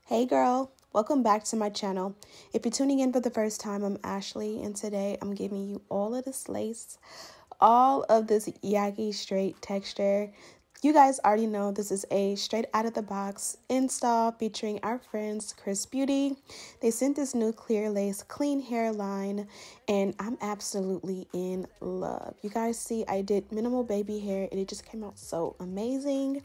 Hey girl, welcome back to my channel. If you're tuning in for the first time, I'm Ashley, and today I'm giving you all of this lace, all of this Yaki straight texture. You guys already know this is a straight out of the box install featuring our friends XRSBEAUTY. They sent this new clear lace clean hairline, and I'm absolutely in love. You guys see I did minimal baby hair and it just came out so amazing.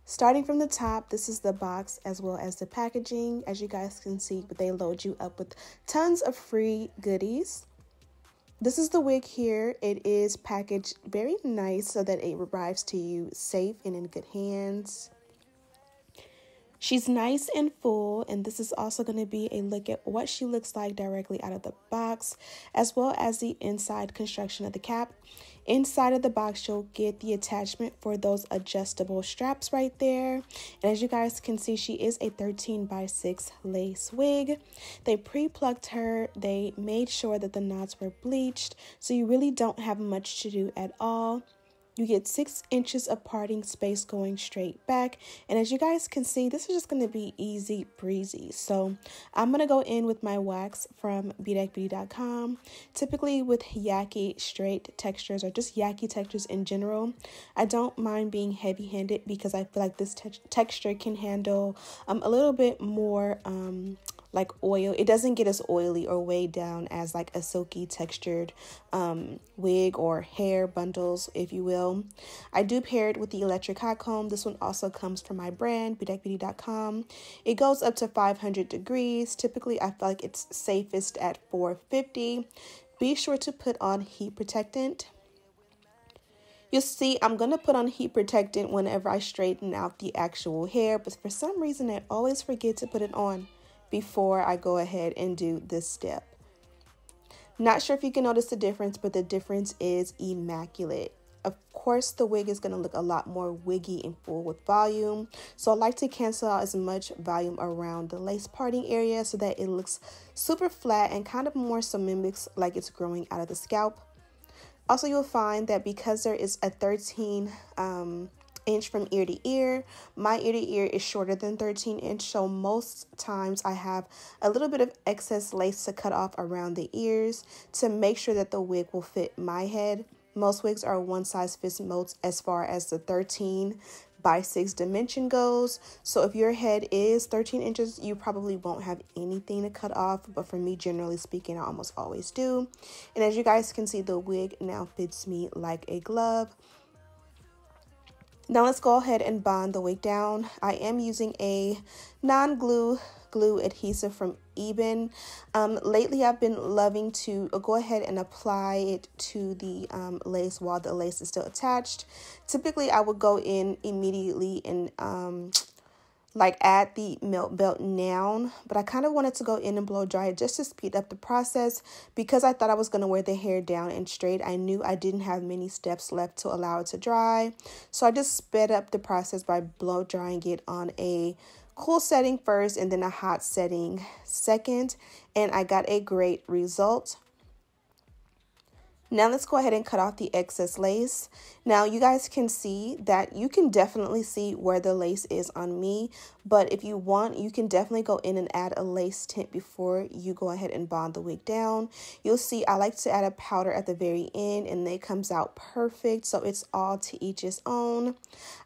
Starting from the top, this is the box as well as the packaging. As you guys can see, but they load you up with tons of free goodies. This is the wig here. It is packaged very nice so that it arrives to you safe and in good hands. She's nice and full, and this is also going to be a look at what she looks like directly out of the box, as well as the inside construction of the cap. Inside of the box, you'll get the attachment for those adjustable straps right there. And as you guys can see, she is a 13x6 lace wig. They pre-plucked her. They made sure that the knots were bleached, so you really don't have much to do at all. You get 6 inches of parting space going straight back. And as you guys can see, this is just going to be easy breezy. So I'm going to go in with my wax from Bedeck.com. Typically with Yaki straight textures or just Yaki textures in general, I don't mind being heavy handed because I feel like this texture can handle a little bit more like oil. It doesn't get as oily or weighed down as like a silky textured wig or hair bundles, if you will. I do pair it with the electric hot comb. This one also comes from my brand, Bedeckbeauty.com. It goes up to 500 degrees. Typically, I feel like it's safest at 450. Be sure to put on heat protectant. You'll see I'm going to put on heat protectant whenever I straighten out the actual hair, but for some reason I always forget to put it on before I go ahead and do this step. Not sure if you can notice the difference, but the difference is immaculate. Of course, the wig is going to look a lot more wiggy and full with volume. So I like to cancel out as much volume around the lace parting area so that it looks super flat and kind of more so mimics like it's growing out of the scalp. Also, you'll find that because there is a 13 inch from ear to ear, my ear to ear is shorter than 13 inch, so most times I have a little bit of excess lace to cut off around the ears to make sure that the wig will fit my head. Most wigs are one size fits most as far as the 13x6 dimension goes, so if your head is 13 inches, you probably won't have anything to cut off, but for me, generally speaking, I almost always do. And as you guys can see, the wig now fits me like a glove. Now let's go ahead and bond the wig down. I am using a non-glue adhesive from Irvine. Lately I've been loving to go ahead and apply it to the lace while the lace is still attached. Typically I would go in immediately and like add the melt belt now, but I kind of wanted to go in and blow dry it just to speed up the process because I thought I was going to wear the hair down and straight. I knew I didn't have many steps left to allow it to dry, so I just sped up the process by blow drying it on a cool setting first and then a hot setting second, and I got a great result. Now let's go ahead and cut off the excess lace. Now you guys can see that you can definitely see where the lace is on me, but if you want, you can definitely go in and add a lace tint before you go ahead and bond the wig down. You'll see I like to add a powder at the very end and it comes out perfect, so it's all to each his own.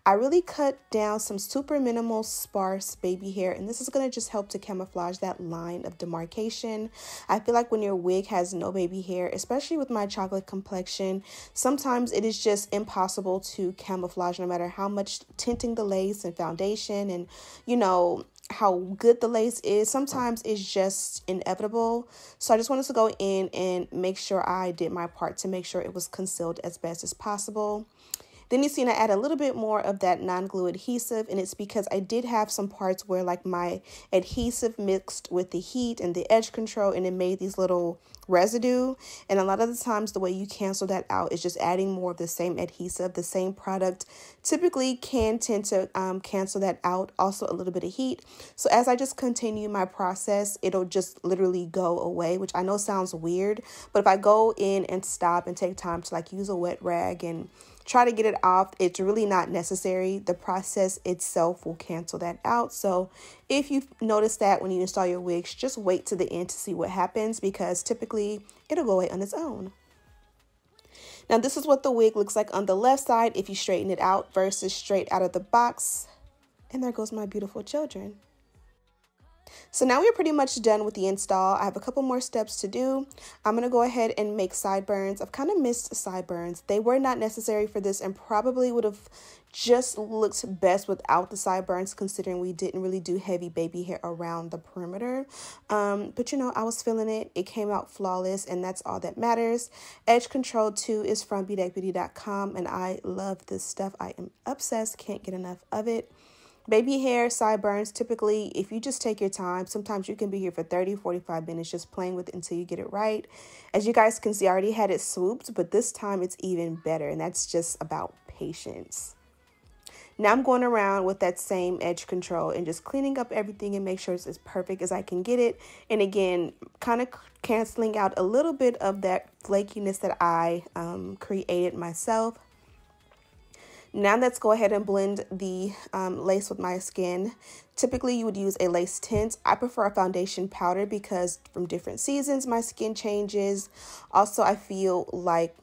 I really cut down some super minimal sparse baby hair, and this is going to just help to camouflage that line of demarcation. I feel like when your wig has no baby hair, especially with my chocolate complexion, sometimes it is just impossible to camouflage no matter how much tinting the lace and foundation and you know how good the lace is. Sometimes it's just inevitable, so I just wanted to go in and make sure I did my part to make sure it was concealed as best as possible. Then you see I add a little bit more of that non-glue adhesive, and it's because I did have some parts where like my adhesive mixed with the heat and the edge control and it made these little residue, and a lot of the times the way you cancel that out is just adding more of the same adhesive. The same product typically can tend to cancel that out, also a little bit of heat. So as I just continue my process, it'll just literally go away, which I know sounds weird, but if I go in and stop and take time to like use a wet rag and try to get it off. It's really not necessary. The process itself will cancel that out. So if you notice that when you install your wigs, just wait to the end to see what happens, because typically it'll go away on its own. Now this is what the wig looks like on the left side if you straighten it out versus straight out of the box. And there goes my beautiful children. So now we're pretty much done with the install. I have a couple more steps to do. I'm going to go ahead and make sideburns. I've kind of missed sideburns. They were not necessary for this and probably would have just looked best without the sideburns, considering we didn't really do heavy baby hair around the perimeter. But you know, I was feeling it. It came out flawless, and that's all that matters. Edge Control 2 is from bedeckbeauty.com, and I love this stuff. I am obsessed. Can't get enough of it. Baby hair, sideburns, typically, if you just take your time, sometimes you can be here for 30, 45 minutes just playing with it until you get it right. As you guys can see, I already had it swooped, but this time it's even better, and that's just about patience. Now I'm going around with that same edge control and just cleaning up everything and make sure it's as perfect as I can get it. And again, kind of canceling out a little bit of that flakiness that I created myself. Now let's go ahead and blend the lace with my skin. Typically, you would use a lace tint. I prefer a foundation powder because from different seasons, my skin changes. Also, I feel like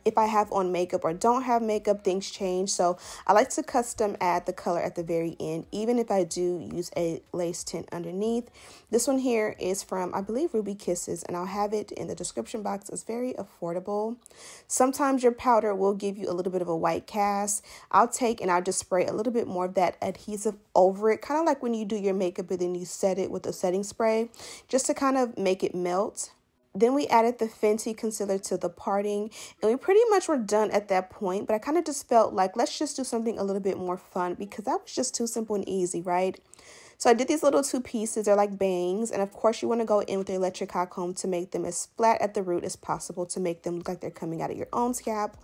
if I have on makeup or don't have makeup, things change. So I like to custom add the color at the very end, even if I do use a lace tint underneath. This one here is from, I believe, Ruby Kisses, and I'll have it in the description box. It's very affordable. Sometimes your powder will give you a little bit of a white cast. I'll take and I'll just spray a little bit more of that adhesive over it, kind of like when you do your makeup and then you set it with a setting spray, just to kind of make it melt. Then we added the Fenty concealer to the parting, and we pretty much were done at that point, but I kind of just felt like let's just do something a little bit more fun because that was just too simple and easy, right? So I did these little two pieces. They're like bangs, and of course you want to go in with the electric hot comb to make them as flat at the root as possible to make them look like they're coming out of your own scalp.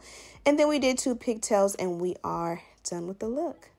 And then we did two pigtails, and we are done with the look.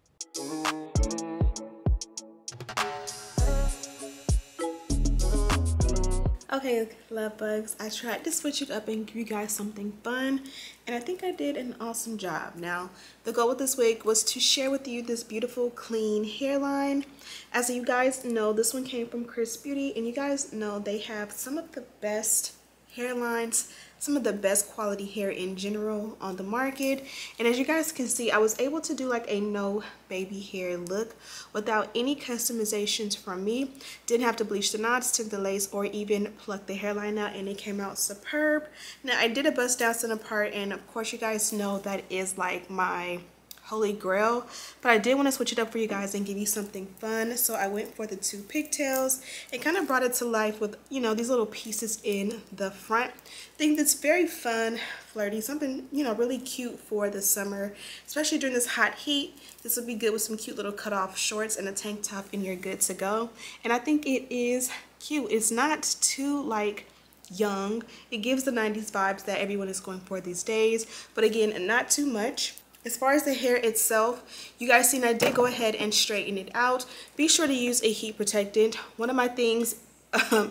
Okay, love bugs, I tried to switch it up and give you guys something fun, and I think I did an awesome job. Now, the goal with this wig was to share with you this beautiful clean hairline. As you guys know, this one came from XRSBEAUTY, and you guys know they have some of the best hairlines, some of the best quality hair in general on the market. And as you guys can see, I was able to do like a no baby hair look without any customizations from me. Didn't have to bleach the knots, tint the lace, or even pluck the hairline out, and it came out superb. Now I did a bust down center part, and of course you guys know that is like my holy grail, but I did want to switch it up for you guys and give you something fun. So I went for the two pigtails and kind of brought it to life with, you know, these little pieces in the front. I think that's very fun, flirty, something, you know, really cute for the summer, especially during this hot heat. This would be good with some cute little cutoff shorts and a tank top, and you're good to go. And I think it is cute. It's not too like young. It gives the 90s vibes that everyone is going for these days, but again, not too much. As far as the hair itself, you guys seen I did go ahead and straighten it out. Be sure to use a heat protectant. One of my things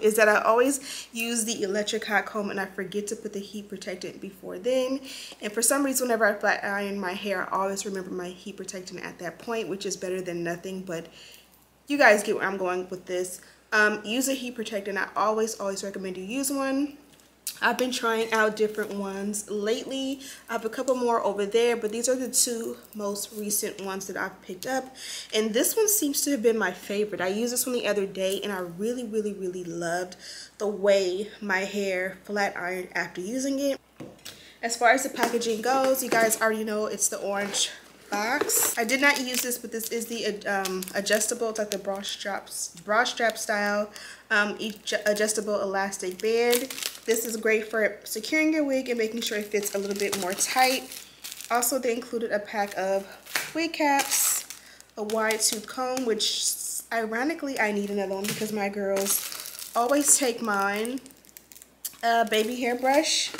is that I always use the electric hot comb and I forget to put the heat protectant before then. And for some reason, whenever I flat iron my hair, I always remember my heat protectant at that point, which is better than nothing. But you guys get where I'm going with this. Use a heat protectant. I always recommend you use one. I've been trying out different ones lately. I have a couple more over there, but these are the two most recent ones that I've picked up. And this one seems to have been my favorite. I used this one the other day, and I really loved the way my hair flat ironed after using it. As far as the packaging goes, you guys already know it's the orange box. I did not use this, but this is the adjustable. It's like the bra strap style adjustable elastic band. This is great for securing your wig and making sure it fits a little bit more tight. Also, they included a pack of wig caps, a wide tooth comb, which ironically I need another one because my girls always take mine, a baby hair brush,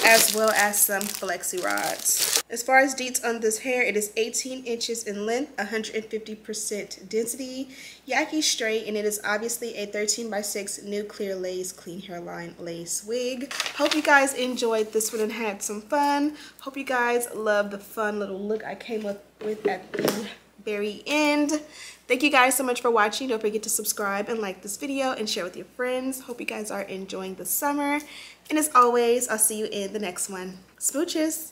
as well as some flexi rods. As far as deets on this hair, it is 18 inches in length, 150% density, Yaki straight, and it is obviously a 13x6 new clear lace clean hairline lace wig. Hope you guys enjoyed this one and had some fun. Hope you guys love the fun little look I came up with at the very end. Thank you guys so much for watching. Don't forget to subscribe and like this video and share with your friends. Hope you guys are enjoying the summer. And as always, I'll see you in the next one. Smooches!